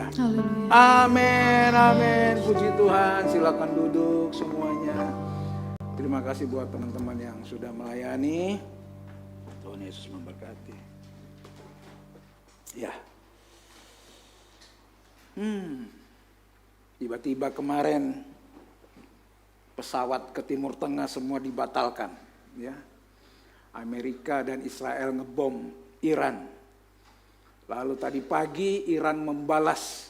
Haleluya. Amin, amin. Puji Tuhan, silakan duduk semuanya. Terima kasih buat teman-teman yang sudah melayani. Tuhan Yesus memberkati. Ya. Tiba-tiba kemarin pesawat ke Timur Tengah semua dibatalkan, ya. Amerika dan Israel ngebom Iran. Lalu tadi pagi Iran membalas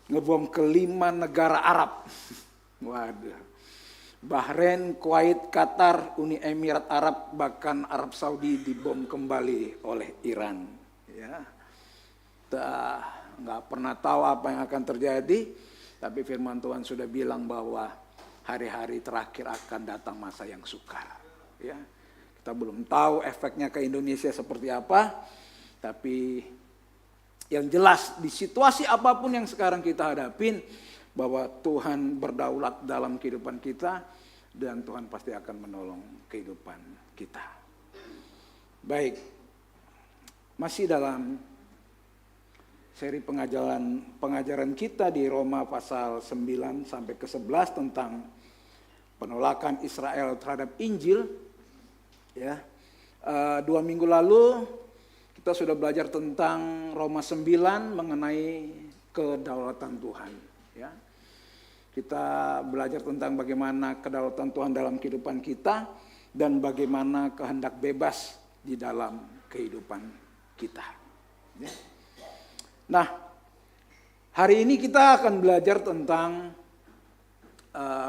ngebom ke 5 negara Arab. Waduh. Bahrain, Kuwait, Qatar, Uni Emirat Arab, bahkan Arab Saudi dibom kembali oleh Iran. Ya. Nggak pernah tahu apa yang akan terjadi, tapi firman Tuhan sudah bilang bahwa hari-hari terakhir akan datang masa yang sukar. Ya. Kita belum tahu efeknya ke Indonesia seperti apa, tapi yang jelas di situasi apapun yang sekarang kita hadapin, bahwa Tuhan berdaulat dalam kehidupan kita dan Tuhan pasti akan menolong kehidupan kita. Baik, masih dalam seri pengajaran kita di Roma pasal 9 sampai ke 11 tentang penolakan Israel terhadap Injil. Ya, 2 minggu lalu kita sudah belajar tentang Roma 9 mengenai kedaulatan Tuhan. Ya, kita belajar tentang bagaimana kedaulatan Tuhan dalam kehidupan kita dan bagaimana kehendak bebas di dalam kehidupan kita. Ya. Nah, hari ini kita akan belajar tentang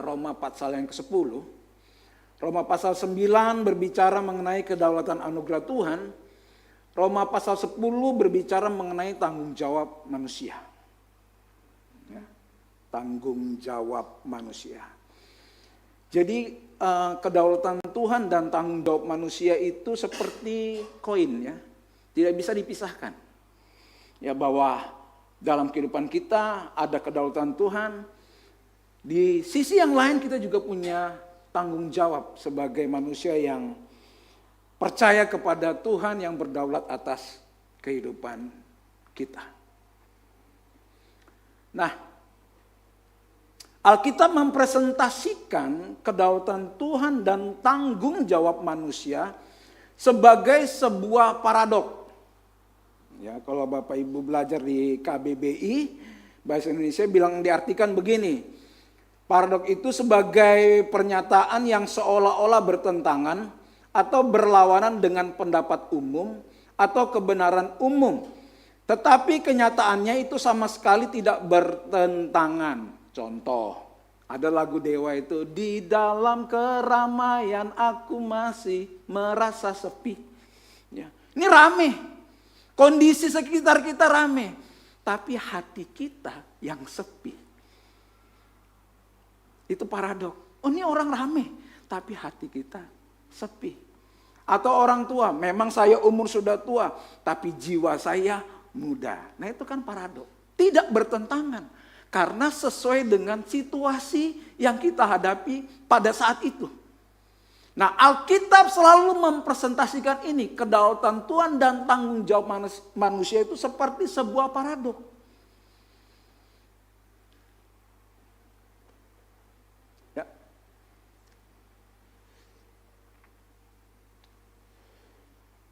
Roma pasal yang ke-10. Roma pasal 9 berbicara mengenai kedaulatan anugerah Tuhan. Roma pasal 10 berbicara mengenai tanggung jawab manusia. Ya, tanggung jawab manusia. Jadi kedaulatan Tuhan dan tanggung jawab manusia itu seperti koin, ya. Tidak bisa dipisahkan. Ya, bahwa dalam kehidupan kita ada kedaulatan Tuhan. Di sisi yang lain kita juga punya tanggung jawab sebagai manusia yang percaya kepada Tuhan yang berdaulat atas kehidupan kita. Nah, Alkitab mempresentasikan kedaulatan Tuhan dan tanggung jawab manusia sebagai sebuah paradok. Ya, kalau Bapak Ibu belajar di KBBI, Bahasa Indonesia diartikan begini. Paradok itu sebagai pernyataan yang seolah-olah bertentangan atau berlawanan dengan pendapat umum atau kebenaran umum. Tetapi kenyataannya itu sama sekali tidak bertentangan. Contoh, ada lagu Dewa itu, di dalam keramaian aku masih merasa sepi. Ya. Ini rame, kondisi sekitar kita rame, tapi hati kita yang sepi. Itu paradok. Oh, ini orang rame, tapi hati kita sepi. Atau orang tua, memang saya umur sudah tua, tapi jiwa saya muda. Nah, itu kan paradok. Tidak bertentangan. Karena sesuai dengan situasi yang kita hadapi pada saat itu. Nah, Alkitab selalu mempresentasikan ini. Kedaulatan Tuhan dan tanggung jawab manusia itu seperti sebuah paradok.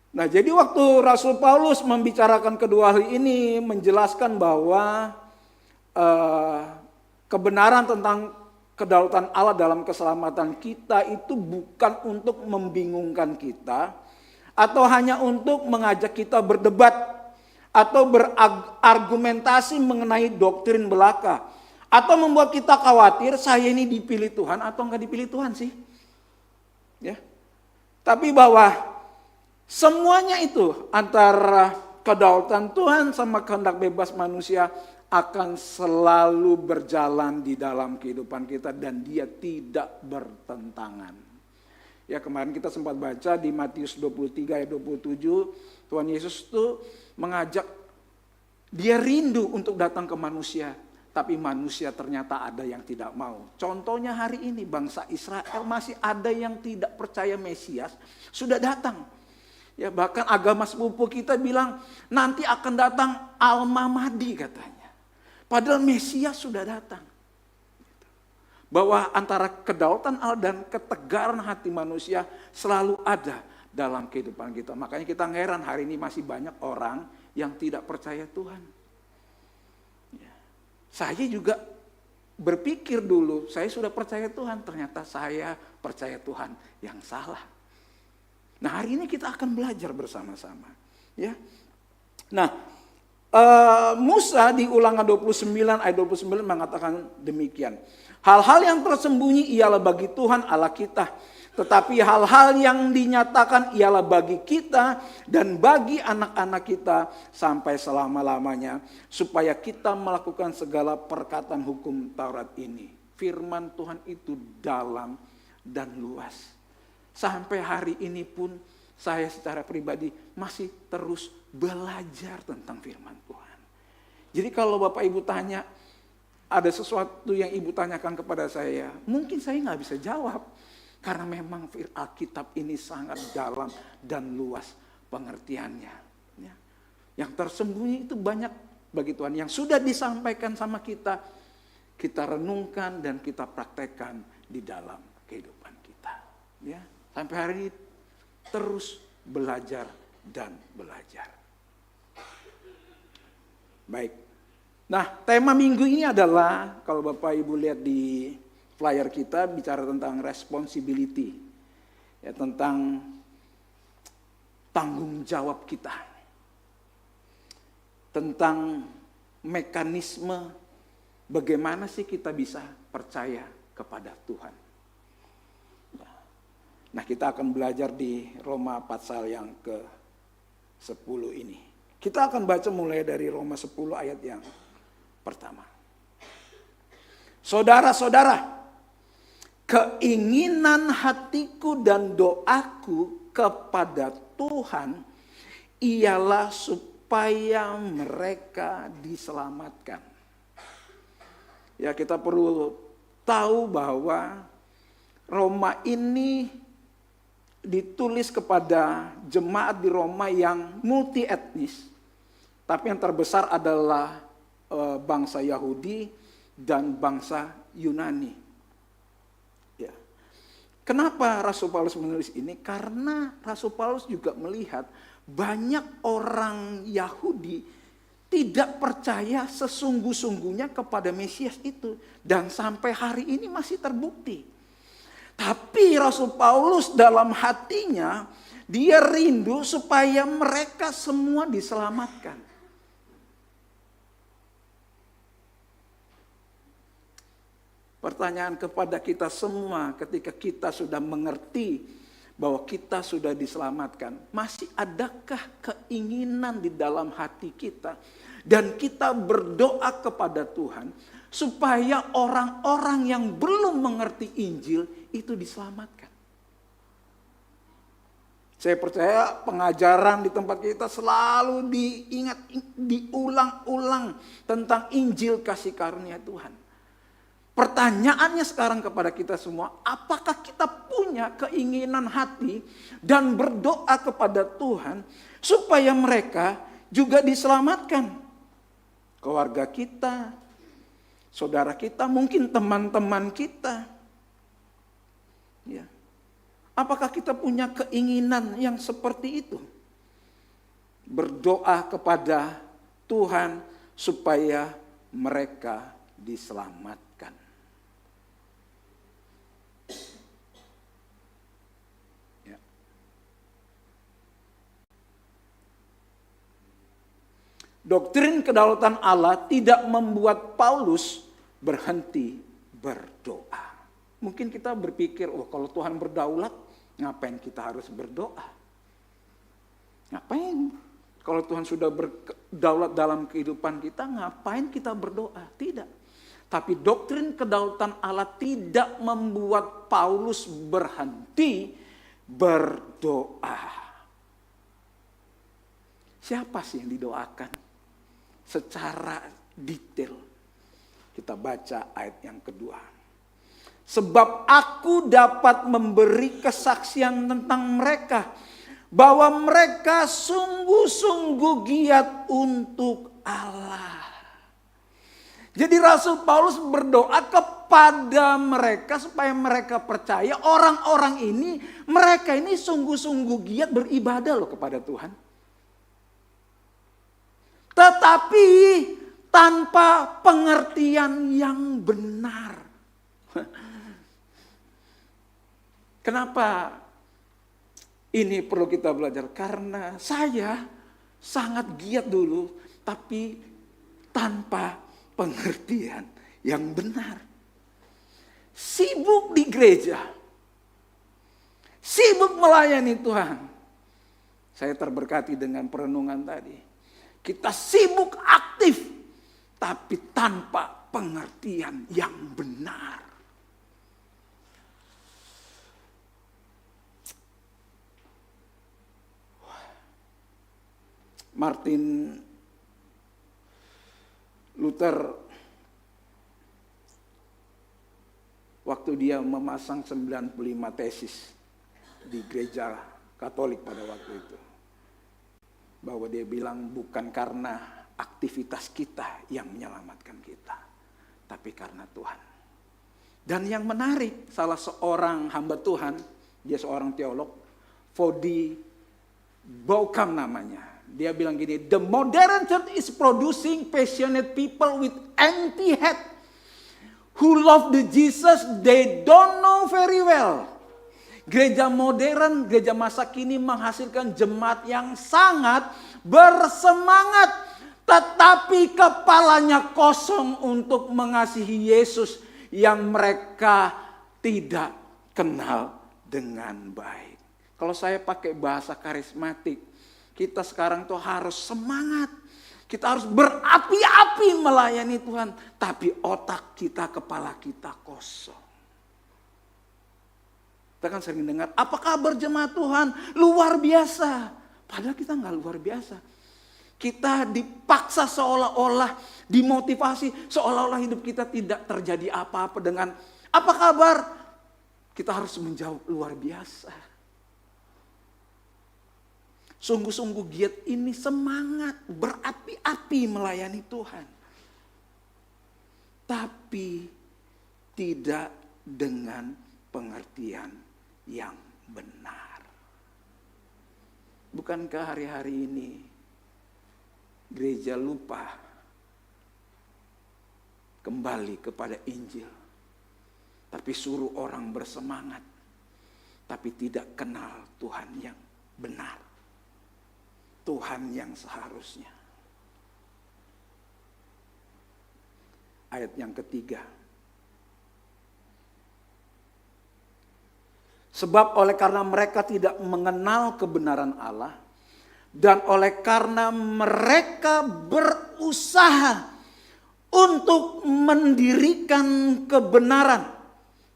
Nah, jadi waktu Rasul Paulus membicarakan kedua hal ini, menjelaskan bahwa kebenaran tentang kedaulatan Allah dalam keselamatan kita itu bukan untuk membingungkan kita, atau hanya untuk mengajak kita berdebat, atau berargumentasi mengenai doktrin belaka, atau membuat kita khawatir, saya ini dipilih Tuhan atau enggak dipilih Tuhan sih. Ya. Tapi bahwa semuanya itu antara kedaulatan Tuhan sama kehendak bebas manusia akan selalu berjalan di dalam kehidupan kita dan dia tidak bertentangan. Ya, kemarin kita sempat baca di Matius 23 ayat 27, Tuhan Yesus itu mengajak, dia rindu untuk datang ke manusia, tapi manusia ternyata ada yang tidak mau. Contohnya hari ini bangsa Israel masih ada yang tidak percaya Mesias, sudah datang. Ya, bahkan agama sepupu kita bilang nanti akan datang Al-Mahdi katanya. Padahal Mesias sudah datang. Bahwa antara kedaulatan Allah dan ketegaran hati manusia selalu ada dalam kehidupan kita. Makanya kita heran hari ini masih banyak orang yang tidak percaya Tuhan. Ya. Saya juga berpikir dulu, saya sudah percaya Tuhan, ternyata saya percaya Tuhan yang salah. Nah, hari ini kita akan belajar bersama-sama. Ya. Nah, Musa di Ulangan 29 ayat 29 mengatakan demikian. Hal-hal yang tersembunyi ialah bagi Tuhan Allah kita. Tetapi hal-hal yang dinyatakan ialah bagi kita dan bagi anak-anak kita sampai selama-lamanya. Supaya kita melakukan segala perkataan hukum Taurat ini. Firman Tuhan itu dalam dan luas. Sampai hari ini pun saya secara pribadi masih terus belajar tentang firman Tuhan. Jadi kalau Bapak Ibu tanya, ada sesuatu yang Ibu tanyakan kepada saya, mungkin saya nggak bisa jawab. Karena memang Alkitab ini sangat dalam dan luas pengertiannya. Ya. Yang tersembunyi itu banyak bagi Tuhan. Yang sudah disampaikan sama kita, kita renungkan dan kita praktekkan di dalam kehidupan kita. Ya. Sampai hari ini terus belajar dan belajar. Baik. Nah, tema minggu ini adalah, kalau Bapak Ibu lihat di flyer kita, bicara tentang responsibility. Ya, tentang tanggung jawab kita. Tentang mekanisme bagaimana sih kita bisa percaya kepada Tuhan. Nah, kita akan belajar di Roma pasal yang ke-10 ini. Kita akan baca mulai dari Roma 10 ayat yang pertama. Saudara-saudara, keinginan hatiku dan doaku kepada Tuhan ialah supaya mereka diselamatkan. Ya, kita perlu tahu bahwa Roma ini ditulis kepada jemaat di Roma yang multi etnis, tapi yang terbesar adalah bangsa Yahudi dan bangsa Yunani. Ya. Kenapa Rasul Paulus menulis ini? Karena Rasul Paulus juga melihat banyak orang Yahudi tidak percaya sesungguh-sungguhnya kepada Mesias itu, dan sampai hari ini masih terbukti. Tapi Rasul Paulus dalam hatinya, dia rindu supaya mereka semua diselamatkan. Pertanyaan kepada kita semua ketika kita sudah mengerti bahwa kita sudah diselamatkan, masih adakah keinginan di dalam hati kita dan kita berdoa kepada Tuhan supaya orang-orang yang belum mengerti Injil itu diselamatkan? Saya percaya pengajaran di tempat kita selalu diulang-ulang tentang Injil kasih karunia Tuhan. Pertanyaannya sekarang kepada kita semua, apakah kita punya keinginan hati dan berdoa kepada Tuhan supaya mereka juga diselamatkan? Keluarga kita, saudara kita, mungkin teman-teman kita. Ya. Apakah kita punya keinginan yang seperti itu? Berdoa kepada Tuhan supaya mereka diselamatkan. Ya. Doktrin kedaulatan Allah tidak membuat Paulus berhenti berdoa. Mungkin kita berpikir, oh kalau Tuhan berdaulat, ngapain kita harus berdoa? Ngapain? Kalau Tuhan sudah berdaulat dalam kehidupan kita, ngapain kita berdoa? Tidak. Tapi doktrin kedaulatan Allah tidak membuat Paulus berhenti berdoa. Siapa sih yang didoakan? Secara detail. Kita baca ayat yang kedua. Sebab aku dapat memberi kesaksian tentang mereka, bahwa mereka sungguh-sungguh giat untuk Allah. Jadi Rasul Paulus berdoa kepada mereka supaya mereka percaya orang-orang ini, mereka ini sungguh-sungguh giat beribadah loh kepada Tuhan. Tetapi tanpa pengertian yang benar. Kenapa ini perlu kita belajar? Karena saya sangat giat dulu, tapi tanpa pengertian yang benar. Sibuk di gereja, sibuk melayani Tuhan. Saya terberkati dengan perenungan tadi. Kita sibuk aktif, tapi tanpa pengertian yang benar. Martin Luther, waktu dia memasang 95 tesis di gereja Katolik pada waktu itu, bahwa dia bilang bukan karena aktivitas kita yang menyelamatkan kita, tapi karena Tuhan. Dan yang menarik, salah seorang hamba Tuhan, dia seorang teolog, Voddie Baucham namanya. Dia bilang gini, the modern church is producing passionate people with empty head who love the Jesus they don't know very well. Gereja modern, gereja masa kini menghasilkan jemaat yang sangat bersemangat, tetapi kepalanya kosong untuk mengasihi Yesus yang mereka tidak kenal dengan baik. Kalau saya pakai bahasa karismatik, kita sekarang tuh harus semangat. Kita harus berapi-api melayani Tuhan, tapi otak kita, kepala kita kosong. Kita kan sering dengar, apa kabar jemaat Tuhan? Luar biasa. Padahal kita nggak luar biasa. Kita dipaksa seolah-olah, dimotivasi, seolah-olah hidup kita tidak terjadi apa-apa dengan apa kabar? Kita harus menjawab luar biasa. Sungguh-sungguh giat ini semangat, berapi-api melayani Tuhan. Tapi tidak dengan pengertian yang benar. Bukankah hari-hari ini gereja lupa kembali kepada Injil, tapi suruh orang bersemangat, tapi tidak kenal Tuhan yang benar, Tuhan yang seharusnya. Ayat yang ketiga. Sebab oleh karena mereka tidak mengenal kebenaran Allah, dan oleh karena mereka berusaha untuk mendirikan kebenaran,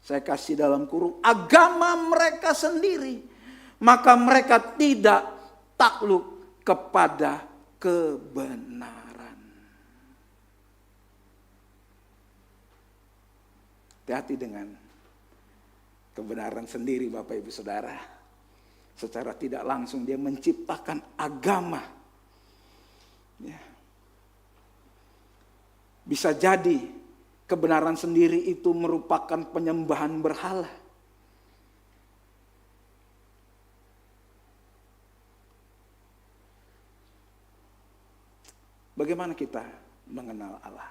saya kasih dalam kurung, agama mereka sendiri, maka mereka tidak takluk kepada kebenaran. Hati-hati dengan kebenaran sendiri, Bapak Ibu Saudara. Secara tidak langsung dia menciptakan agama. Ya. Bisa jadi kebenaran sendiri itu merupakan penyembahan berhala. Bagaimana kita mengenal Allah?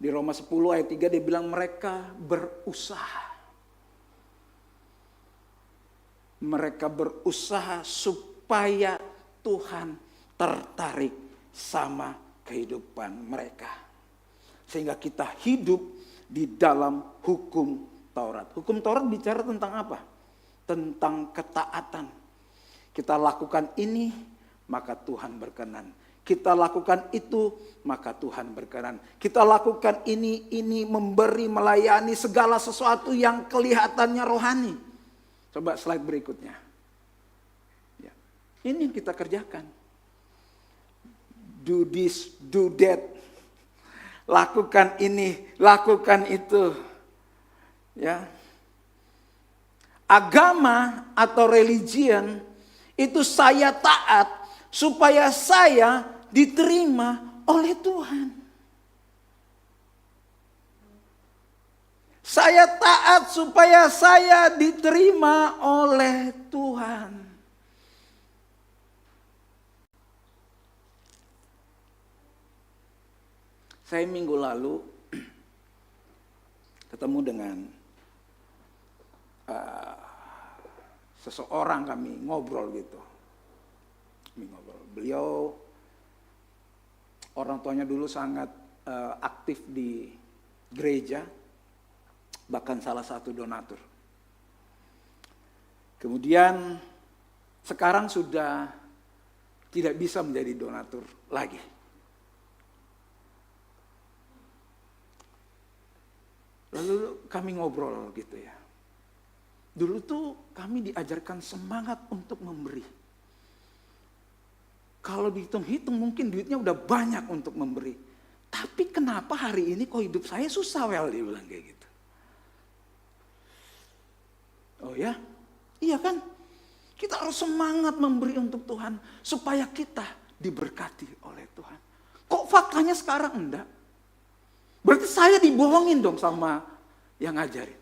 Di Roma 10 ayat 3 dia bilang mereka berusaha. Mereka berusaha supaya Tuhan tertarik sama kehidupan mereka. Sehingga kita hidup di dalam hukum Taurat. Hukum Taurat bicara tentang apa? Tentang ketaatan. Kita lakukan ini, maka Tuhan berkenan. Kita lakukan itu, maka Tuhan berkenan. Kita lakukan ini, memberi, melayani segala sesuatu yang kelihatannya rohani. Coba slide berikutnya. Ya. Ini yang kita kerjakan. Do this, do that. Lakukan ini, lakukan itu. Ya. Agama atau religion itu saya taat supaya saya diterima oleh Tuhan. Saya taat supaya saya diterima oleh Tuhan. Saya minggu lalu ketemu dengan seseorang, kami ngobrol gitu. Beliau orang tuanya dulu sangat aktif di gereja, bahkan salah satu donatur. Kemudian sekarang sudah tidak bisa menjadi donatur lagi. Lalu kami ngobrol gitu ya. Dulu tuh kami diajarkan semangat untuk memberi. Kalau dihitung-hitung mungkin duitnya udah banyak untuk memberi. Tapi kenapa hari ini kok hidup saya susah, dia bilang kayak gitu. Oh ya? Iya kan? Kita harus semangat memberi untuk Tuhan supaya kita diberkati oleh Tuhan. Kok faktanya sekarang enggak? Berarti saya dibohongin dong sama yang ngajarin.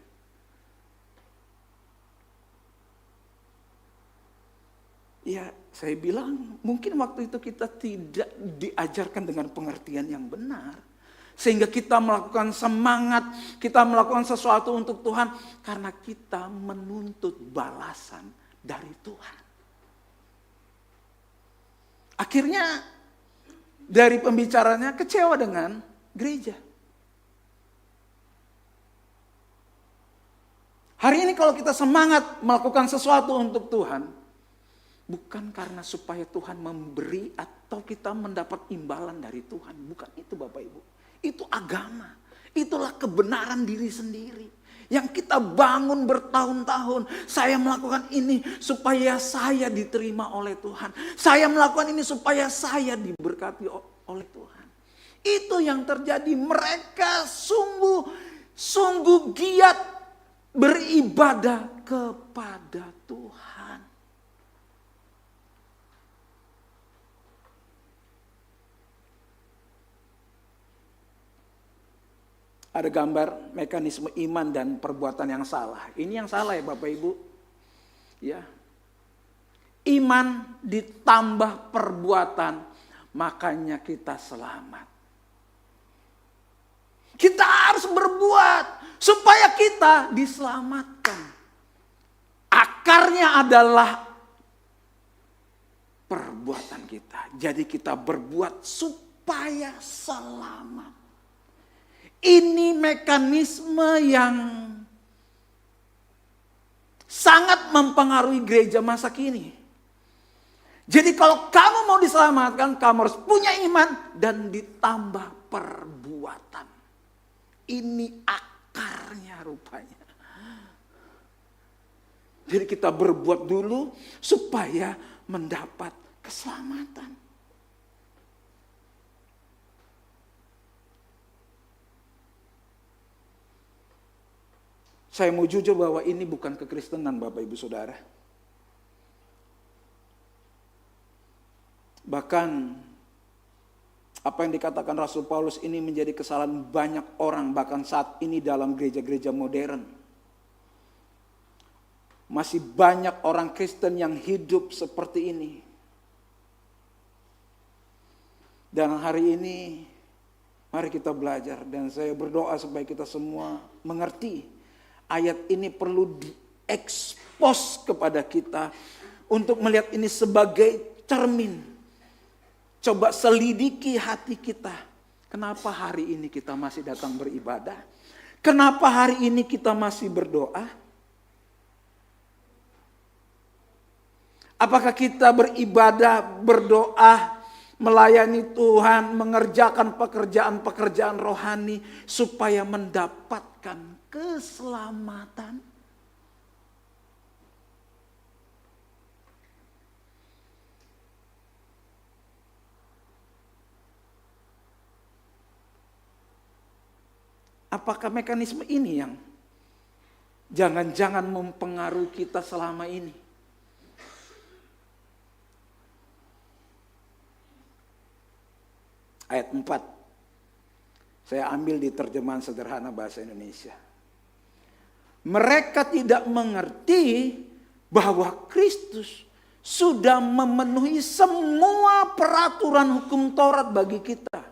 Ya, saya bilang mungkin waktu itu kita tidak diajarkan dengan pengertian yang benar. Sehingga kita melakukan semangat, kita melakukan sesuatu untuk Tuhan karena kita menuntut balasan dari Tuhan. Akhirnya dari pembicaranya kecewa dengan gereja. Hari ini kalau kita semangat melakukan sesuatu untuk Tuhan, bukan karena supaya Tuhan memberi atau kita mendapat imbalan dari Tuhan. Bukan itu Bapak Ibu. Itu agama. Itulah kebenaran diri sendiri. Yang kita bangun bertahun-tahun. Saya melakukan ini supaya saya diterima oleh Tuhan. Saya melakukan ini supaya saya diberkati oleh Tuhan. Itu yang terjadi. Mereka sungguh giat beribadah kepada Tuhan. Ada gambar mekanisme iman dan perbuatan yang salah. Ini yang salah ya Bapak Ibu. Ya. Iman ditambah perbuatan, makanya kita selamat. Kita harus berbuat supaya kita diselamatkan. Akarnya adalah perbuatan kita. Jadi kita berbuat supaya selamat. Ini mekanisme yang sangat mempengaruhi gereja masa kini. Jadi kalau kamu mau diselamatkan, kamu harus punya iman dan ditambah perbuatan. Ini akarnya rupanya. Jadi kita berbuat dulu supaya mendapat keselamatan. Saya mau jujur bahwa ini bukan kekristenan Bapak Ibu Saudara. Bahkan apa yang dikatakan Rasul Paulus ini menjadi kesalahan banyak orang bahkan saat ini dalam gereja-gereja modern. Masih banyak orang Kristen yang hidup seperti ini. Dan hari ini mari kita belajar dan saya berdoa supaya kita semua mengerti. Ayat ini perlu diekspos kepada kita untuk melihat ini sebagai cermin. Coba selidiki hati kita. Kenapa hari ini kita masih datang beribadah? Kenapa hari ini kita masih berdoa? Apakah kita beribadah, berdoa, melayani Tuhan, mengerjakan pekerjaan-pekerjaan rohani supaya mendapatkan keselamatan? Apakah mekanisme ini yang jangan-jangan mempengaruhi kita selama ini? ayat 4. Saya ambil di terjemahan sederhana bahasa Indonesia. Mereka tidak mengerti bahwa Kristus sudah memenuhi semua peraturan hukum Taurat bagi kita.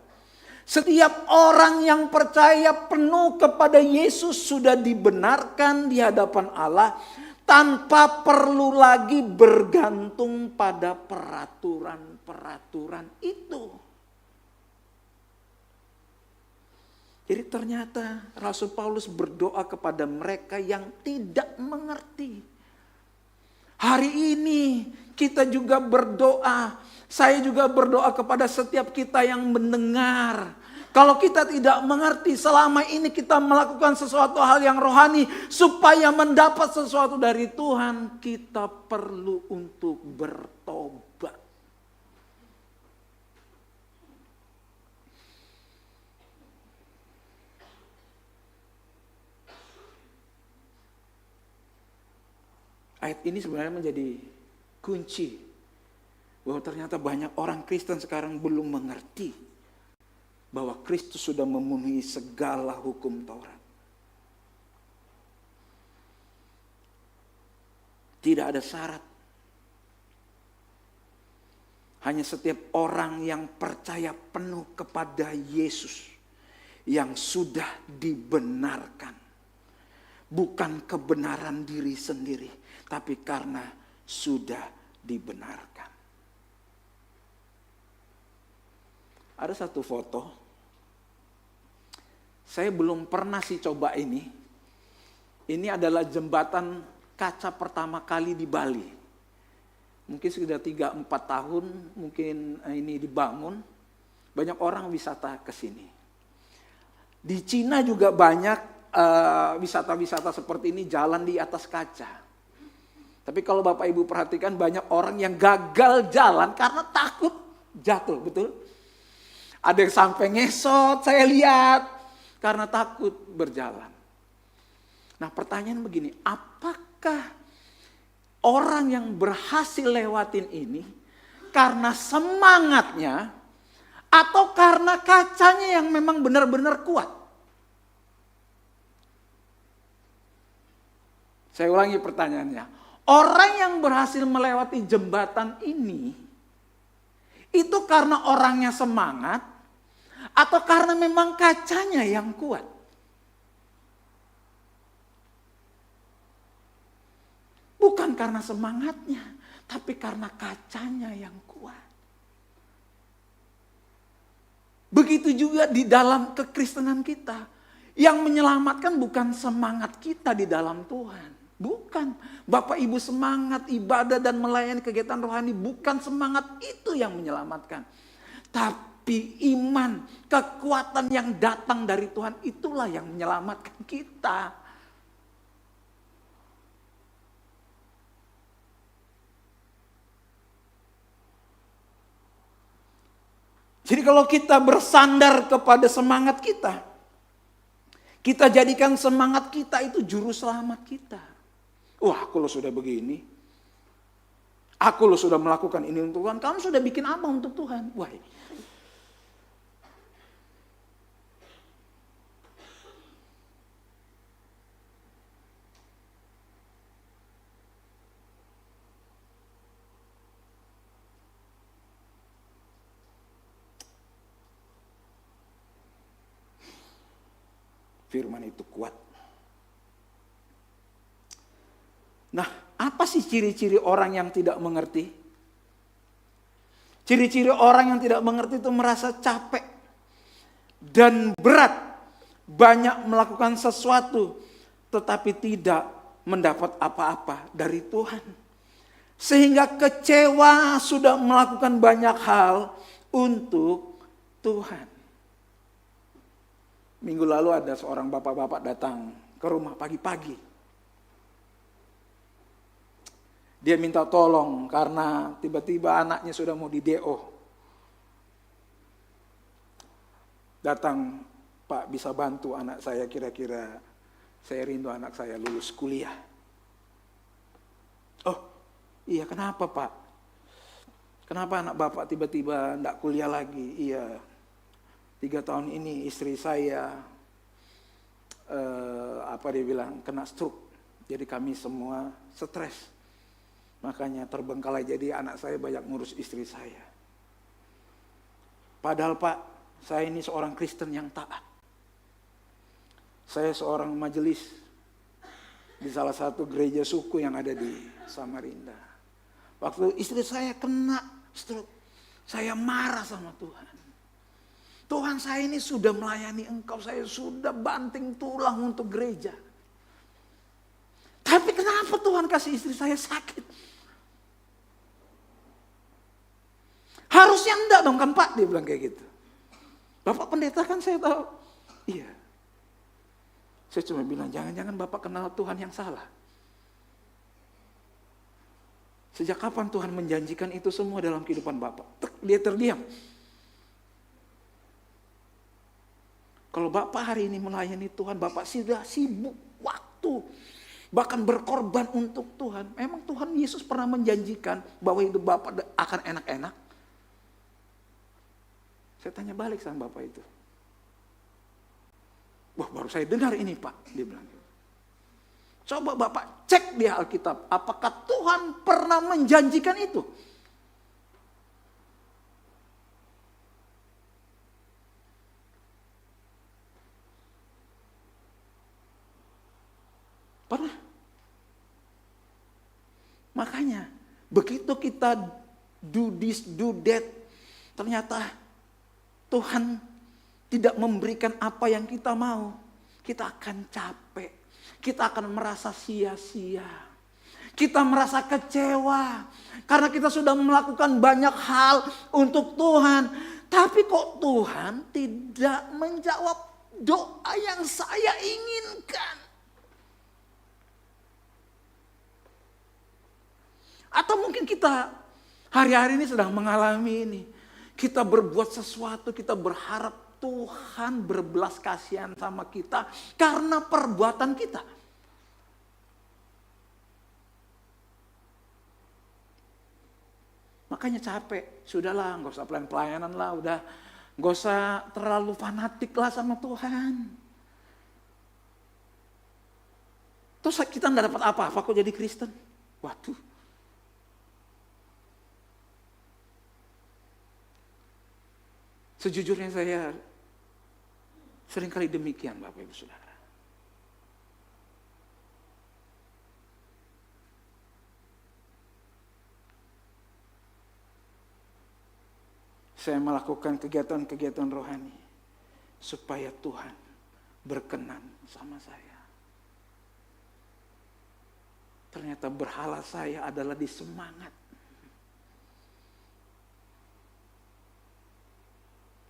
Setiap orang yang percaya penuh kepada Yesus sudah dibenarkan di hadapan Allah tanpa perlu lagi bergantung pada peraturan-peraturan itu. Jadi ternyata Rasul Paulus berdoa kepada mereka yang tidak mengerti. Hari ini kita juga berdoa. Saya juga berdoa kepada setiap kita yang mendengar. Kalau kita tidak mengerti, selama ini kita melakukan sesuatu hal yang rohani. Supaya mendapat sesuatu dari Tuhan, kita perlu untuk bertobat. Ayat ini sebenarnya menjadi kunci bahwa ternyata banyak orang Kristen sekarang belum mengerti bahwa Kristus sudah memenuhi segala hukum Taurat. Tidak ada syarat. Hanya setiap orang yang percaya penuh kepada Yesus yang sudah dibenarkan. Bukan kebenaran diri sendiri, tapi karena sudah dibenarkan. Ada satu foto. Saya belum pernah sih coba ini. Ini adalah jembatan kaca pertama kali di Bali. Mungkin sudah 3-4 tahun mungkin ini dibangun. Banyak orang wisata ke sini. Di Cina juga banyak wisata-wisata seperti ini jalan di atas kaca. Tapi kalau Bapak Ibu perhatikan banyak orang yang gagal jalan karena takut jatuh, betul? Ada yang sampai ngesot, saya lihat, karena takut berjalan. Nah pertanyaan begini, apakah orang yang berhasil lewatin ini karena semangatnya atau karena kacanya yang memang benar-benar kuat? Saya ulangi pertanyaannya. Orang yang berhasil melewati jembatan ini, itu karena orangnya semangat, atau karena memang kacanya yang kuat? Bukan karena semangatnya, tapi karena kacanya yang kuat. Begitu juga di dalam kekristenan kita. Yang menyelamatkan bukan semangat kita di dalam Tuhan. Bukan. Bapak Ibu semangat ibadah dan melayani kegiatan rohani. Bukan semangat itu yang menyelamatkan. Tapi iman, kekuatan yang datang dari Tuhan itulah yang menyelamatkan kita. Jadi kalau kita bersandar kepada semangat kita jadikan semangat kita itu juru selamat kita. Wah, aku lo sudah begini. Aku lo sudah melakukan ini untuk Tuhan. Kamu sudah bikin apa untuk Tuhan? Wah. Firman itu kuat. Nah, apa sih ciri-ciri orang yang tidak mengerti? Ciri-ciri orang yang tidak mengerti itu merasa capek dan berat, banyak melakukan sesuatu, tetapi tidak mendapat apa-apa dari Tuhan. Sehingga kecewa sudah melakukan banyak hal untuk Tuhan. Minggu lalu ada seorang bapak-bapak datang ke rumah pagi-pagi. Dia minta tolong karena tiba-tiba anaknya sudah mau di DO. Datang, Pak bisa bantu anak saya, kira-kira saya rindu anak saya lulus kuliah. Oh iya, kenapa Pak? Kenapa anak Bapak tiba-tiba enggak kuliah lagi? Iya, 3 tahun ini istri saya dia bilang kena stroke. Jadi kami semua stres. Makanya terbengkalai, jadi anak saya banyak ngurus istri saya. Padahal Pak, saya ini seorang Kristen yang taat. Saya seorang majelis di salah satu gereja suku yang ada di Samarinda. Waktu istri saya kena stroke, saya marah sama Tuhan. Tuhan, saya ini sudah melayani Engkau, saya sudah banting tulang untuk gereja. Tapi kenapa Tuhan kasih istri saya sakit? Harusnya enggak dong kan Pak, dia bilang kayak gitu. Bapak pendeta kan saya tahu. Iya. Saya cuma bilang, jangan-jangan Bapak kenal Tuhan yang salah. Sejak kapan Tuhan menjanjikan itu semua dalam kehidupan Bapak? Dia terdiam. Kalau Bapak hari ini melayani Tuhan, Bapak sudah sibuk waktu. Bahkan berkorban untuk Tuhan. Memang Tuhan Yesus pernah menjanjikan bahwa hidup Bapak akan enak-enak? Saya tanya balik sama Bapak itu. Wah, baru saya dengar ini Pak, dia bilang. Coba Bapak cek di Alkitab, apakah Tuhan pernah menjanjikan itu? Pernah. Makanya, begitu kita do this, do that, ternyata Tuhan tidak memberikan apa yang kita mau. Kita akan capek. Kita akan merasa sia-sia. Kita merasa kecewa. Karena kita sudah melakukan banyak hal untuk Tuhan. Tapi kok Tuhan tidak menjawab doa yang saya inginkan. Atau mungkin kita hari-hari ini sedang mengalami ini. Kita berbuat sesuatu, kita berharap Tuhan berbelas kasihan sama kita karena perbuatan kita. Makanya capek, sudahlah nggak usah pelayanan lah, udah nggak usah terlalu fanatik lah sama Tuhan. Terus kita nggak dapat apa-apa kok jadi Kristen. Waduh. Sejujurnya saya seringkali demikian Bapak Ibu Saudara. Saya melakukan kegiatan-kegiatan rohani supaya Tuhan berkenan sama saya. Ternyata berhala saya adalah di semangat.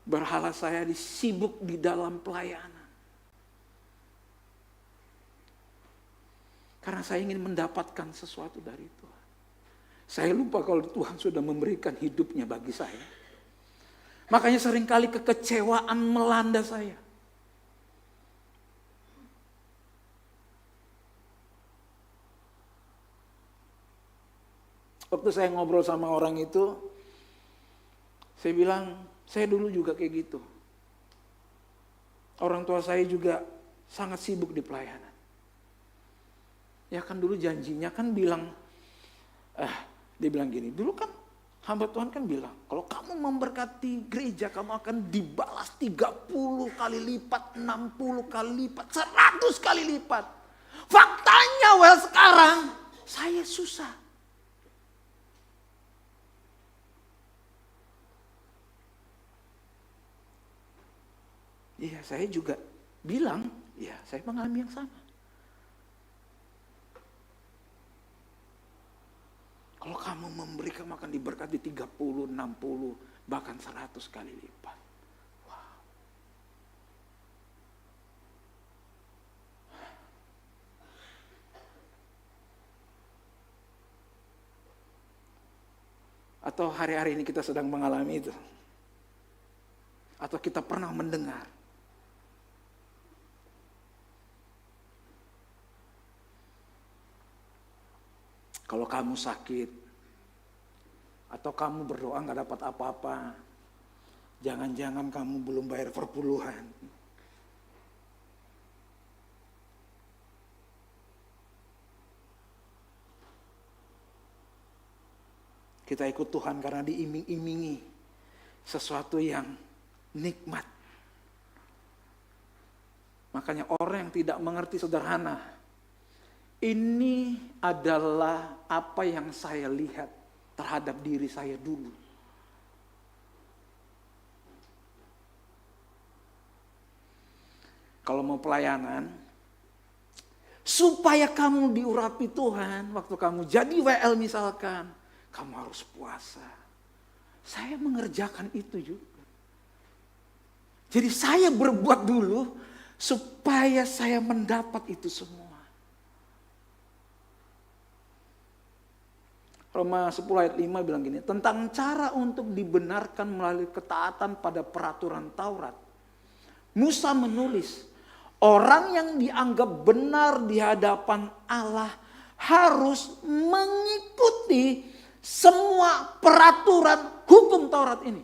Berhala saya disibuk di dalam pelayanan. Karena saya ingin mendapatkan sesuatu dari Tuhan. Saya lupa kalau Tuhan sudah memberikan hidupnya bagi saya. Makanya seringkali kekecewaan melanda saya. Waktu saya ngobrol sama orang itu, saya bilang, saya dulu juga kayak gitu. Orang tua saya juga sangat sibuk di pelayanan. Ya kan dulu janjinya kan bilang, dia bilang gini, dulu kan hamba Tuhan kan bilang, kalau kamu memberkati gereja, kamu akan dibalas 30 kali lipat, 60 kali lipat, 100 kali lipat. Faktanya sekarang, saya susah. Iya, saya juga bilang, ya saya mengalami yang sama. Kalau kamu memberi, kamu akan diberkati 30, 60, bahkan 100 kali lipat. Wow. Atau hari-hari ini kita sedang mengalami itu. Atau kita pernah mendengar. Kalau kamu sakit, atau kamu berdoa gak dapat apa-apa, Jangan-jangan kamu belum bayar perpuluhan. Kita ikut Tuhan karena diiming-imingi sesuatu yang nikmat. Makanya orang yang tidak mengerti sederhana, ini adalah apa yang saya lihat terhadap diri saya dulu. Kalau mau pelayanan, supaya kamu diurapi Tuhan, waktu kamu jadi WL misalkan, kamu harus puasa. Saya mengerjakan itu juga. Jadi saya berbuat dulu supaya saya mendapat itu semua. Roma 10 ayat 5 bilang gini, tentang cara untuk dibenarkan melalui ketaatan pada peraturan Taurat. Musa menulis, orang yang dianggap benar di hadapan Allah harus mengikuti semua peraturan hukum Taurat ini.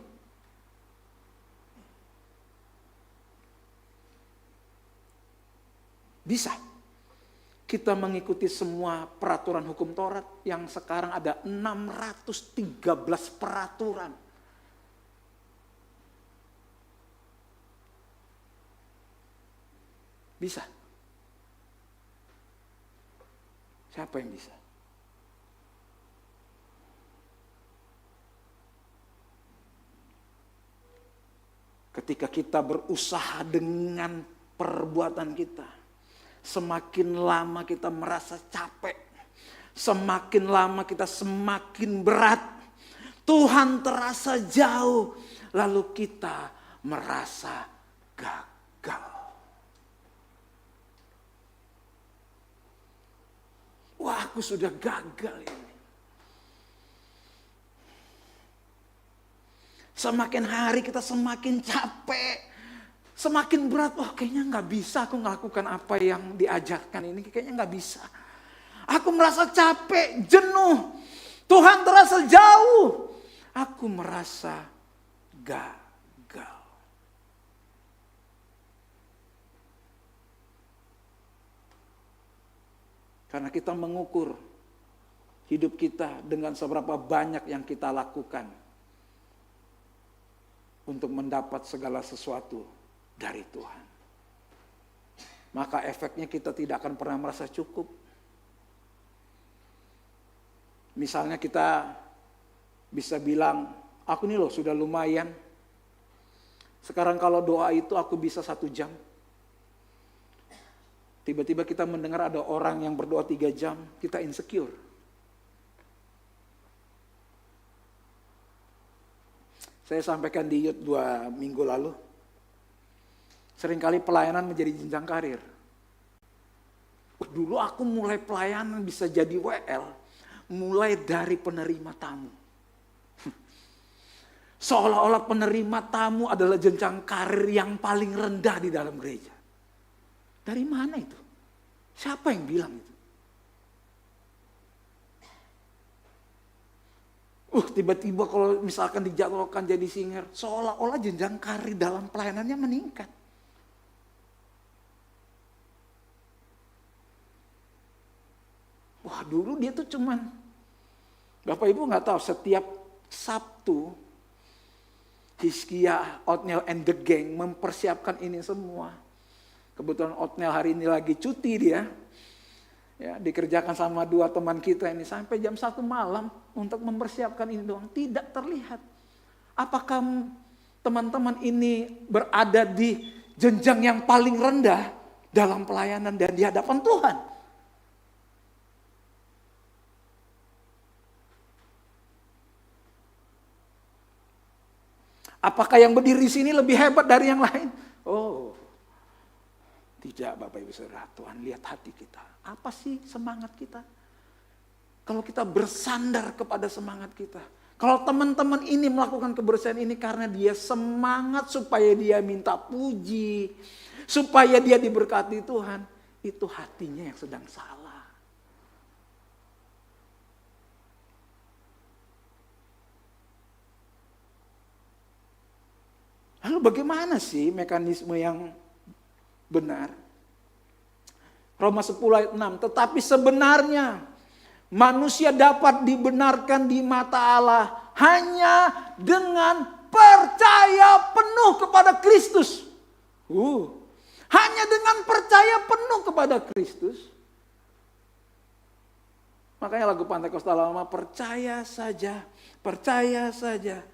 Bisa kita mengikuti semua peraturan hukum Taurat yang sekarang ada 613 peraturan. Bisa. Siapa yang bisa? Ketika kita berusaha dengan perbuatan kita, semakin lama kita merasa capek, semakin lama kita semakin berat. Tuhan terasa jauh, lalu kita merasa gagal. Wah, aku sudah gagal ini. Semakin hari kita semakin capek, semakin berat. Wah, kayaknya nggak bisa aku melakukan apa yang diajarkan ini. Kayaknya nggak bisa. Aku merasa capek, jenuh. Tuhan terasa jauh. Aku merasa gagal. Karena kita mengukur hidup kita dengan seberapa banyak yang kita lakukan untuk mendapat segala sesuatu dari Tuhan. Maka efeknya kita tidak akan pernah merasa cukup. Misalnya kita bisa bilang, aku nih loh sudah lumayan. Sekarang kalau doa itu aku bisa 1 jam. Tiba-tiba kita mendengar ada orang yang berdoa 3 jam, kita insecure. Saya sampaikan di Youth 2 minggu lalu. Seringkali pelayanan menjadi jenjang karir. Dulu aku mulai pelayanan bisa jadi WL. Mulai dari penerima tamu. Seolah-olah penerima tamu adalah jenjang karir yang paling rendah di dalam gereja. Dari mana itu? Siapa yang bilang itu? Tiba-tiba kalau misalkan dijadwalkan jadi singer, seolah-olah jenjang karir dalam pelayanannya meningkat. Wah, dulu dia tuh cuman, Bapak Ibu nggak tahu, setiap Sabtu Hizkia, Othniel and the gang mempersiapkan ini semua. Kebetulan Othniel hari ini lagi cuti dia. Ya, dikerjakan sama 2 teman kita ini sampai jam 1 malam untuk mempersiapkan ini doang. Tidak terlihat. Apakah teman-teman ini berada di jenjang yang paling rendah dalam pelayanan dan di hadapan Tuhan? Apakah yang berdiri di sini lebih hebat dari yang lain? Oh, tidak, Bapak Ibu Saudara. Tuhan lihat hati kita. Apa sih semangat kita? Kalau kita bersandar kepada semangat kita. Kalau teman-teman ini melakukan kebersihan ini karena dia semangat supaya dia minta puji, supaya dia diberkati Tuhan, itu hatinya yang sedang salah. Lalu bagaimana sih mekanisme yang benar? Roma 10 ayat 6. Tetapi sebenarnya manusia dapat dibenarkan di mata Allah hanya dengan percaya penuh kepada Kristus. Hanya dengan percaya penuh kepada Kristus. Makanya lagu Pantai Kosta Lama, percaya saja, percaya saja.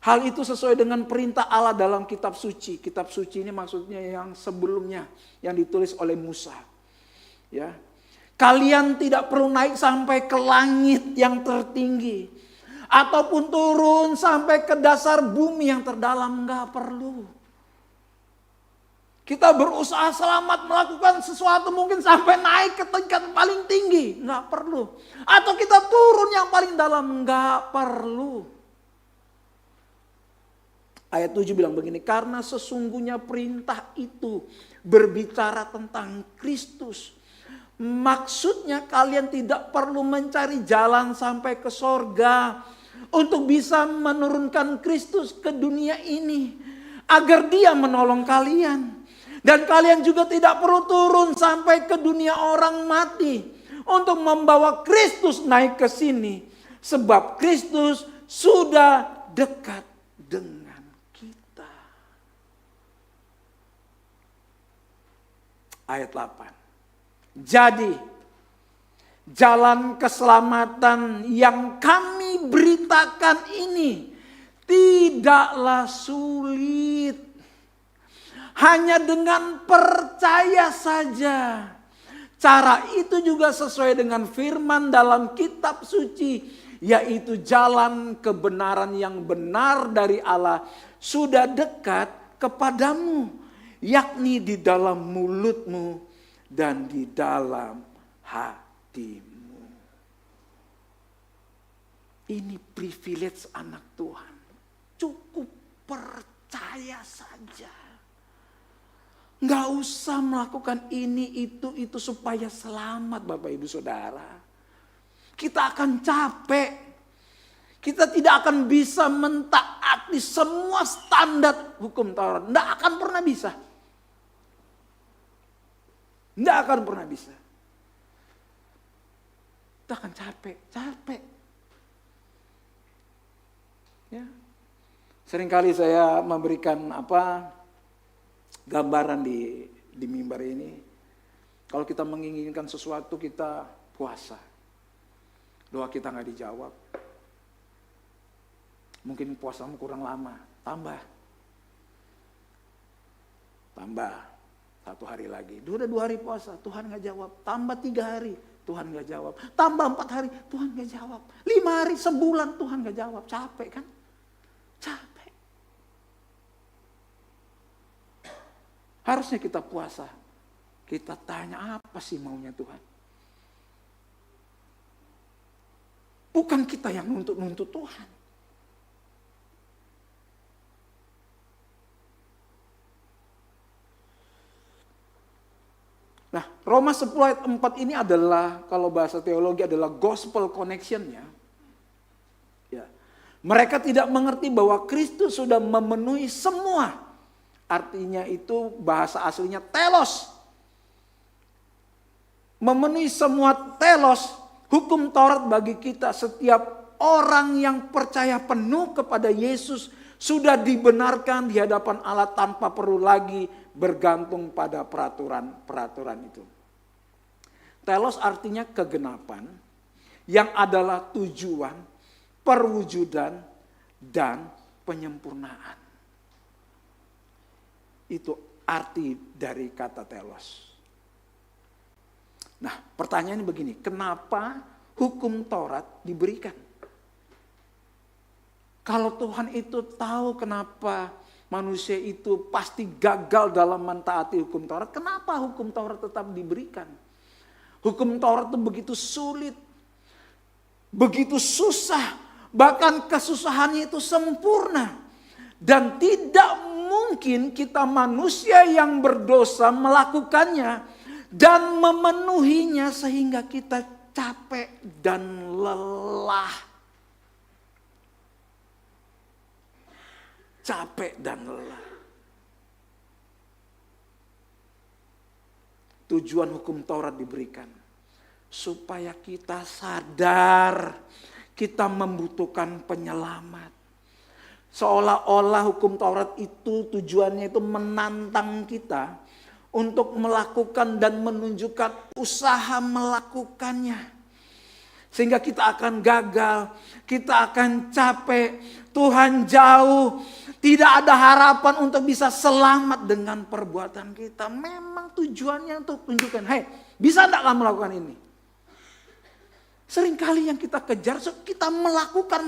Hal itu sesuai dengan perintah Allah dalam kitab suci. Kitab suci ini maksudnya yang sebelumnya, yang ditulis oleh Musa. Ya, kalian tidak perlu naik sampai ke langit yang tertinggi, ataupun turun sampai ke dasar bumi yang terdalam, enggak perlu. Kita berusaha selamat melakukan sesuatu mungkin sampai naik ke tingkat paling tinggi. Enggak perlu. Atau kita turun yang paling dalam. Enggak perlu. Ayat 7 bilang begini. Karena sesungguhnya perintah itu berbicara tentang Kristus. Maksudnya kalian tidak perlu mencari jalan sampai ke sorga. Untuk bisa menurunkan Kristus ke dunia ini. Agar dia menolong kalian. Dan kalian juga tidak perlu turun sampai ke dunia orang mati untuk membawa Kristus naik ke sini. Sebab Kristus sudah dekat dengan kita. Ayat 8. Jadi jalan keselamatan yang kami beritakan ini tidaklah sulit. Hanya dengan percaya saja. Cara itu juga sesuai dengan firman dalam kitab suci. Yaitu jalan kebenaran yang benar dari Allah sudah dekat kepadamu. Yakni di dalam mulutmu dan di dalam hatimu. Ini privilege anak Tuhan. Cukup percaya saja. Nggak usah melakukan ini, itu supaya selamat Bapak Ibu Saudara. Kita akan capek. Kita tidak akan bisa mentaati semua standar hukum Taurat. Nggak akan pernah bisa. Nggak akan pernah bisa. Kita akan capek. Ya. Seringkali saya memberikan gambaran di mimbar ini. Kalau kita menginginkan sesuatu, kita puasa. Doa kita nggak dijawab. Mungkin puasamu kurang lama, tambah 1 hari lagi. Udah 2 hari puasa, Tuhan nggak jawab. Tambah 3 hari, Tuhan nggak jawab. Tambah 4 hari, Tuhan nggak jawab. 5 hari, sebulan, Tuhan nggak jawab. Capek kan? Capek. Harusnya kita puasa. Kita tanya apa sih maunya Tuhan. Bukan kita yang nuntut Tuhan. Nah, Roma 10 ayat 4 ini adalah, kalau bahasa teologi adalah gospel connection-nya. Ya. Mereka tidak mengerti bahwa Kristus sudah memenuhi semua. Artinya itu bahasa aslinya telos. Memenuhi semua telos, hukum Taurat bagi kita. Setiap orang yang percaya penuh kepada Yesus sudah dibenarkan di hadapan Allah tanpa perlu lagi bergantung pada peraturan itu. Telos artinya kegenapan yang adalah tujuan, perwujudan, dan penyempurnaan. Itu arti dari kata telos. Nah, pertanyaannya begini, kenapa hukum Taurat diberikan? Kalau Tuhan itu tahu kenapa manusia itu pasti gagal dalam mentaati hukum Taurat, kenapa hukum Taurat tetap diberikan? Hukum Taurat itu begitu sulit, begitu susah, bahkan kesusahannya itu sempurna. Dan tidak mungkin kita manusia yang berdosa melakukannya dan memenuhinya sehingga kita capek dan lelah. capek dan lelah. Tujuan hukum Taurat diberikan supaya kita sadar kita membutuhkan penyelamat. Seolah-olah hukum Taurat itu tujuannya itu menantang kita untuk melakukan dan menunjukkan usaha melakukannya. Sehingga kita akan gagal, kita akan capek, Tuhan jauh, tidak ada harapan untuk bisa selamat dengan perbuatan kita. Memang tujuannya untuk tunjukkan, hei, bisa enggak kamu melakukan ini? Seringkali yang kita kejar, kita melakukan.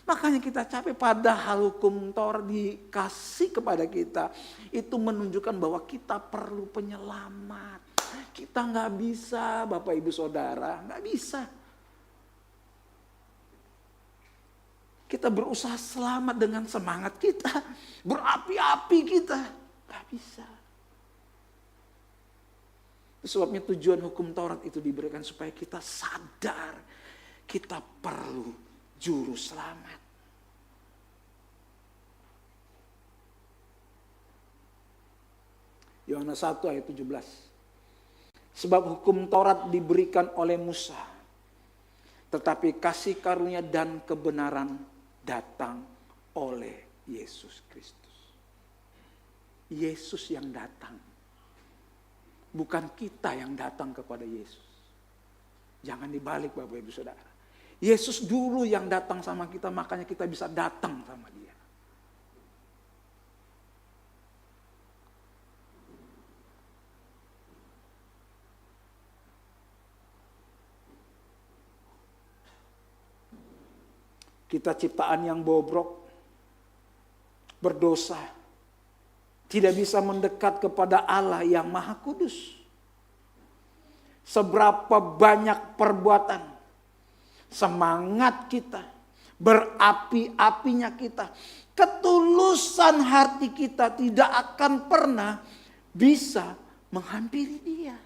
Makanya kita capek, padahal hukum Taurat dikasih kepada kita. Itu menunjukkan bahwa kita perlu penyelamat. Kita nggak bisa, Bapak Ibu Saudara, nggak bisa. Kita berusaha selamat dengan semangat kita, berapi-api kita, nggak bisa. Sebabnya tujuan hukum Taurat itu diberikan supaya kita sadar kita perlu juru selamat. Yohanes 1 ayat 17. Sebab hukum Taurat diberikan oleh Musa, tetapi kasih karunia dan kebenaran datang oleh Yesus Kristus. Yesus yang datang. Bukan kita yang datang kepada Yesus. Jangan dibalik Bapak Ibu Saudara. Yesus dulu yang datang sama kita, makanya kita bisa datang sama Dia. Kita ciptaan yang bobrok, berdosa, tidak bisa mendekat kepada Allah yang Maha Kudus. Seberapa banyak perbuatan, semangat kita, berapi-apinya kita, ketulusan hati kita tidak akan pernah bisa menghampiri Dia.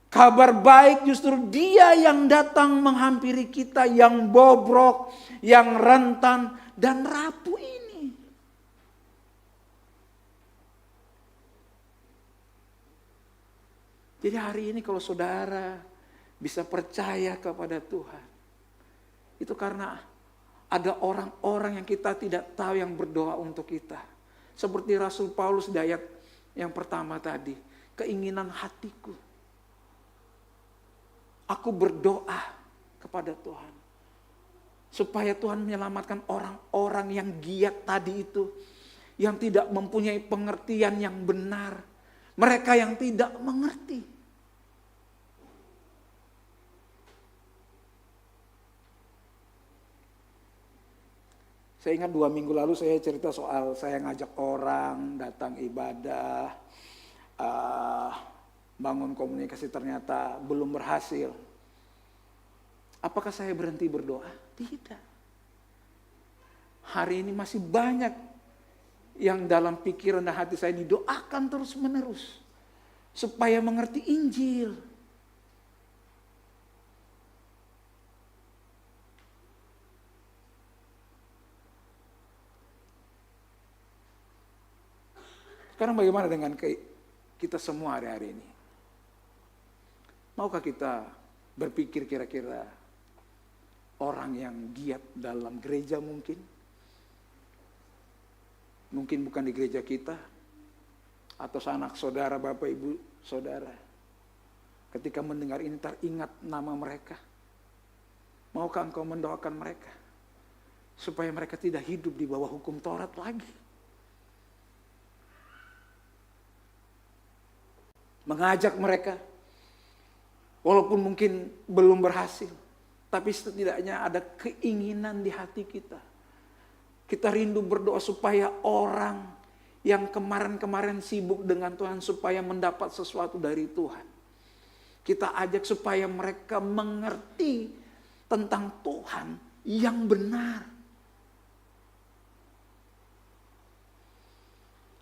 Kabar baik justru Dia yang datang menghampiri kita yang bobrok, yang rentan dan rapuh ini. Jadi hari ini kalau saudara bisa percaya kepada Tuhan, itu karena ada orang-orang yang kita tidak tahu yang berdoa untuk kita. Seperti Rasul Paulus di ayat yang pertama tadi, keinginan hatiku. Aku berdoa kepada Tuhan supaya Tuhan menyelamatkan orang-orang yang giat tadi itu, yang tidak mempunyai pengertian yang benar, mereka yang tidak mengerti. Saya ingat 2 minggu lalu saya cerita soal saya ngajak orang datang ibadah, bangun komunikasi, ternyata belum berhasil. Apakah saya berhenti berdoa? Tidak. Hari ini masih banyak yang dalam pikiran dan hati saya didoakan terus menerus supaya mengerti Injil. Sekarang bagaimana dengan kita semua hari-hari ini? Maukah kita berpikir kira-kira orang yang giat dalam gereja mungkin? Mungkin bukan di gereja kita. Atau sanak saudara, Bapak Ibu Saudara. Ketika mendengar ini teringat nama mereka. Maukah engkau mendoakan mereka? Supaya mereka tidak hidup di bawah hukum Taurat lagi. Mengajak mereka. Walaupun mungkin belum berhasil, tapi setidaknya ada keinginan di hati kita. Kita rindu berdoa supaya orang yang kemarin-kemarin sibuk dengan Tuhan supaya mendapat sesuatu dari Tuhan. Kita ajak supaya mereka mengerti tentang Tuhan yang benar.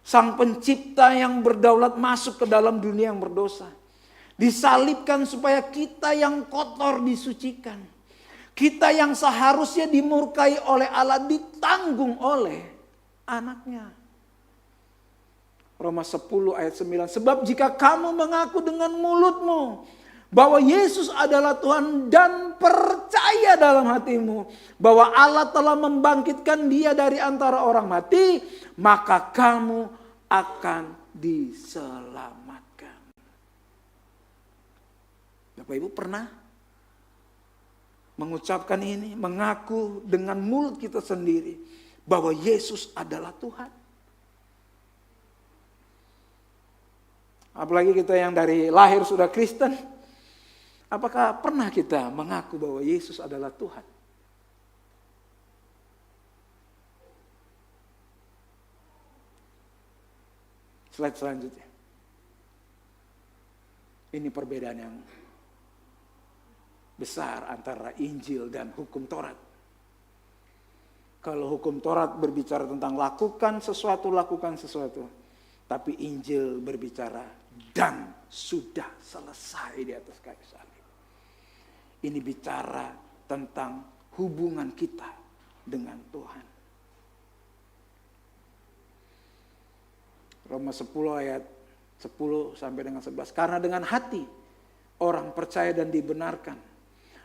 Sang pencipta yang berdaulat masuk ke dalam dunia yang berdosa. Disalibkan supaya kita yang kotor disucikan. Kita yang seharusnya dimurkai oleh Allah ditanggung oleh anaknya. Roma 10 ayat 9. Sebab jika kamu mengaku dengan mulutmu bahwa Yesus adalah Tuhan dan percaya dalam hatimu bahwa Allah telah membangkitkan dia dari antara orang mati, maka kamu akan diselamatkan. Bapak Ibu pernah mengucapkan ini, mengaku dengan mulut kita sendiri bahwa Yesus adalah Tuhan? Apalagi kita yang dari lahir sudah Kristen, apakah pernah kita mengaku bahwa Yesus adalah Tuhan? Slide selanjutnya. Ini perbedaan yang besar antara Injil dan hukum Taurat. Kalau hukum Taurat berbicara tentang lakukan sesuatu. Tapi Injil berbicara dan sudah selesai di atas kayu salib. Ini bicara tentang hubungan kita dengan Tuhan. Roma 10 ayat 10 sampai dengan 11. Karena dengan hati orang percaya dan dibenarkan.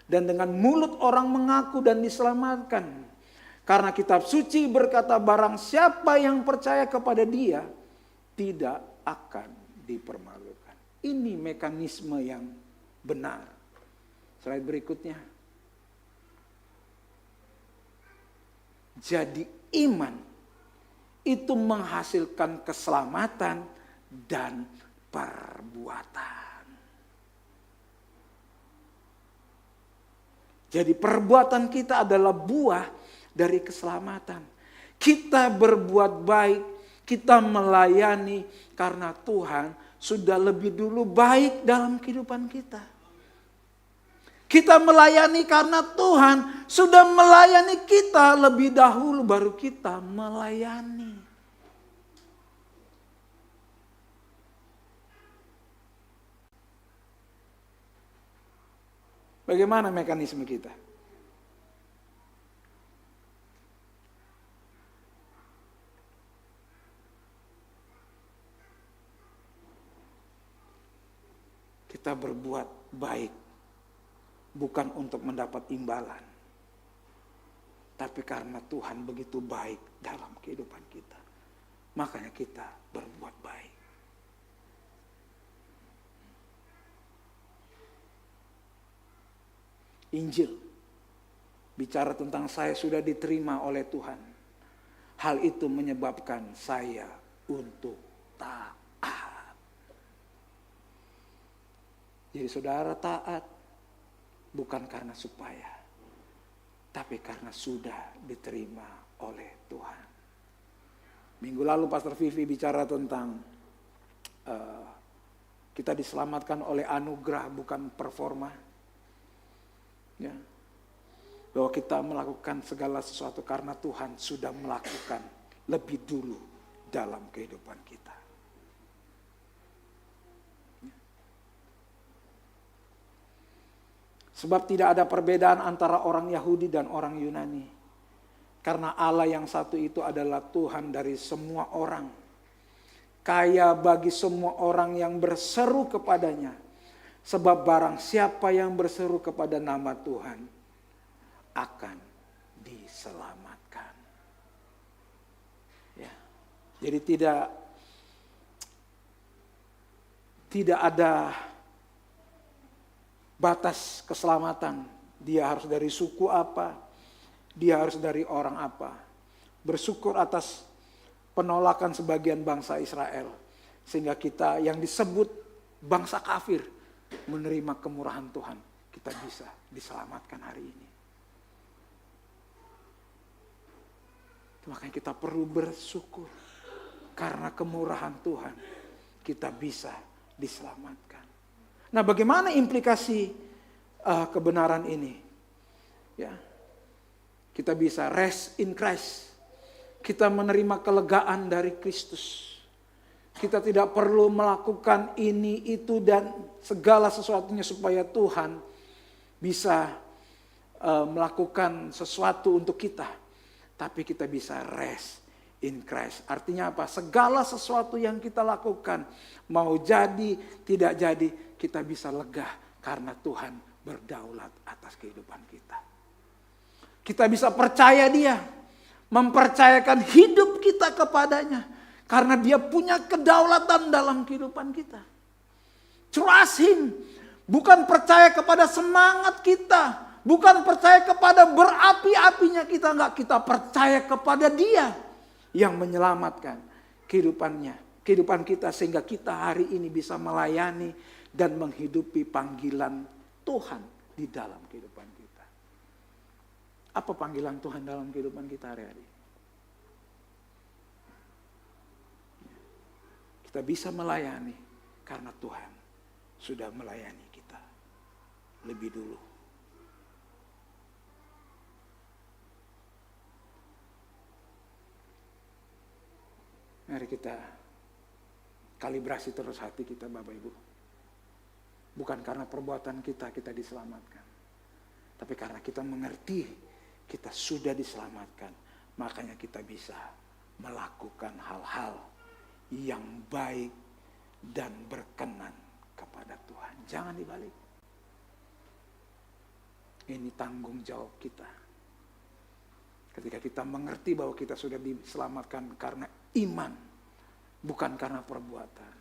Dan dengan mulut orang mengaku dan diselamatkan. Karena kitab suci berkata barang siapa yang percaya kepada dia tidak akan dipermalukan. Ini mekanisme yang benar. Slide berikutnya. Jadi iman itu menghasilkan keselamatan dan perbuatan. Jadi perbuatan kita adalah buah dari keselamatan. Kita berbuat baik, kita melayani karena Tuhan sudah lebih dulu baik dalam kehidupan kita. Kita melayani karena Tuhan sudah melayani kita lebih dahulu baru kita melayani. Bagaimana mekanisme kita? Kita berbuat baik bukan untuk mendapat imbalan, tapi karena Tuhan begitu baik dalam kehidupan kita, makanya kita berbuat baik. Injil bicara tentang saya sudah diterima oleh Tuhan. Hal itu menyebabkan saya untuk taat. Jadi saudara taat bukan karena supaya, tapi karena sudah diterima oleh Tuhan. Minggu lalu Pastor Vivi bicara tentang kita diselamatkan oleh anugerah bukan performa. Ya. Bahwa kita melakukan segala sesuatu karena Tuhan sudah melakukan lebih dulu dalam kehidupan kita. Sebab tidak ada perbedaan antara orang Yahudi dan orang Yunani. Karena Allah yang satu itu adalah Tuhan dari semua orang. Kaya bagi semua orang yang berseru kepadanya. Sebab barang siapa yang berseru kepada nama Tuhan akan diselamatkan. Ya. Jadi tidak ada batas keselamatan. Dia harus dari suku apa, dia harus dari orang apa. Bersyukur atas penolakan sebagian bangsa Israel. Sehingga kita yang disebut bangsa kafir menerima kemurahan Tuhan. Kita bisa diselamatkan hari ini. Makanya kita perlu bersyukur. Karena kemurahan Tuhan kita bisa diselamatkan. Nah, bagaimana implikasi kebenaran ini? Ya, kita bisa rest in Christ. Kita menerima kelegaan dari Kristus. Kita tidak perlu melakukan ini, itu, dan segala sesuatunya supaya Tuhan bisa melakukan sesuatu untuk kita, tapi kita bisa rest in Christ. Artinya apa? Segala sesuatu yang kita lakukan, mau jadi, tidak jadi, kita bisa lega karena Tuhan berdaulat atas kehidupan kita. Kita bisa percaya Dia, mempercayakan hidup kita kepadanya, karena Dia punya kedaulatan dalam kehidupan kita. Trust Him, bukan percaya kepada semangat kita, bukan percaya kepada berapi-apinya kita, enggak, kita percaya kepada Dia yang menyelamatkan kehidupan kita, sehingga kita hari ini bisa melayani dan menghidupi panggilan Tuhan di dalam kehidupan kita. Apa panggilan Tuhan dalam kehidupan kita hari-hari? Kita bisa melayani karena Tuhan sudah melayani kita lebih dulu. Mari kita kalibrasi terus hati kita, Bapak Ibu. Bukan karena perbuatan kita diselamatkan, tapi karena kita mengerti kita sudah diselamatkan, makanya kita bisa melakukan hal-hal yang baik dan berkenan kepada Tuhan. Jangan dibalik. Ini tanggung jawab kita. Ketika kita mengerti bahwa kita sudah diselamatkan karena iman, bukan karena perbuatan.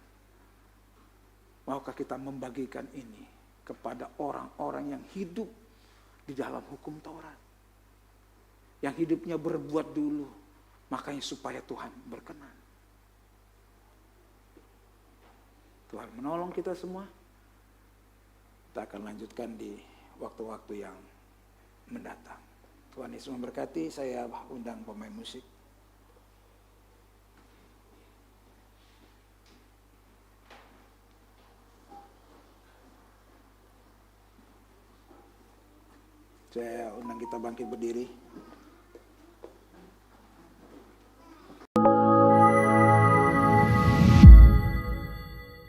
Maukah kita membagikan ini kepada orang-orang yang hidup di dalam hukum Taurat, yang hidupnya berbuat dulu, makanya supaya Tuhan berkenan. Tuhan menolong kita semua. Kita akan lanjutkan di waktu-waktu yang mendatang. Tuhan Yesus memberkati. Saya undang pemain musik. Saya undang kita bangkit berdiri.